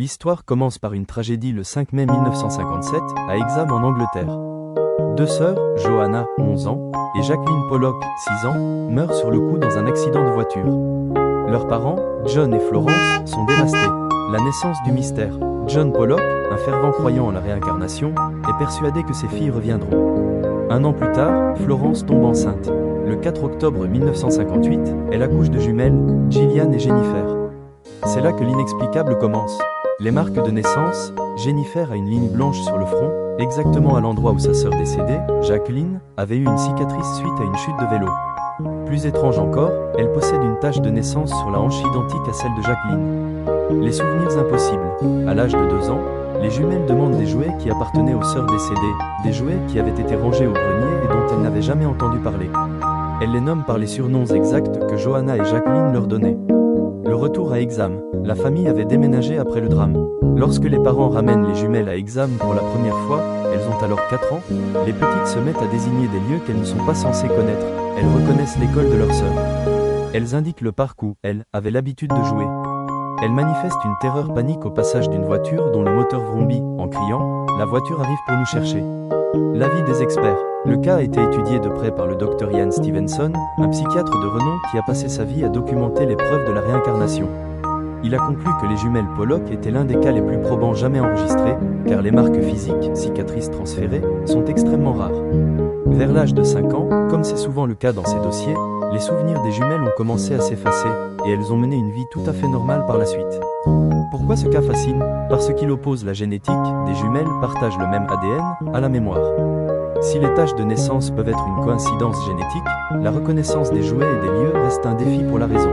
L'histoire commence par une tragédie le 5 mai 1957, à Hexham en Angleterre. Deux sœurs, Joanna, 11 ans, et Jacqueline Pollock, 6 ans, meurent sur le coup dans un accident de voiture. Leurs parents, John et Florence, sont dévastés. La naissance du mystère. John Pollock, un fervent croyant en la réincarnation, est persuadé que ses filles reviendront. Un an plus tard, Florence tombe enceinte. Le 4 octobre 1958, elle accouche de jumelles, Gillian et Jennifer. C'est là que l'inexplicable commence. Les marques de naissance, Jennifer a une ligne blanche sur le front, exactement à l'endroit où sa sœur décédée, Jacqueline, avait eu une cicatrice suite à une chute de vélo. Plus étrange encore, elle possède une tache de naissance sur la hanche identique à celle de Jacqueline. Les souvenirs impossibles. À l'âge de 2 ans, les jumelles demandent des jouets qui appartenaient aux sœurs décédées, des jouets qui avaient été rangés au grenier et dont elles n'avaient jamais entendu parler. Elles les nomment par les surnoms exacts que Joanna et Jacqueline leur donnaient. Le retour à Hexham. La famille avait déménagé après le drame. Lorsque les parents ramènent les jumelles à Hexham pour la première fois, elles ont alors 4 ans, les petites se mettent à désigner des lieux qu'elles ne sont pas censées connaître. Elles reconnaissent l'école de leur sœur. Elles indiquent le parc où, elles, avaient l'habitude de jouer. Elles manifestent une terreur panique au passage d'une voiture dont le moteur vrombit, en criant « La voiture arrive pour nous chercher ». L'avis des experts. Le cas a été étudié de près par le Dr Ian Stevenson, un psychiatre de renom qui a passé sa vie à documenter les preuves de la réincarnation. Il a conclu que les jumelles Pollock étaient l'un des cas les plus probants jamais enregistrés, car les marques physiques, cicatrices transférées, sont extrêmement rares. Vers l'âge de 5 ans, comme c'est souvent le cas dans ces dossiers, les souvenirs des jumelles ont commencé à s'effacer, et elles ont mené une vie tout à fait normale par la suite. Pourquoi ce cas fascine? Parce qu'il oppose la génétique, des jumelles partagent le même ADN, à la mémoire. Si les taches de naissance peuvent être une coïncidence génétique, la reconnaissance des jouets et des lieux reste un défi pour la raison.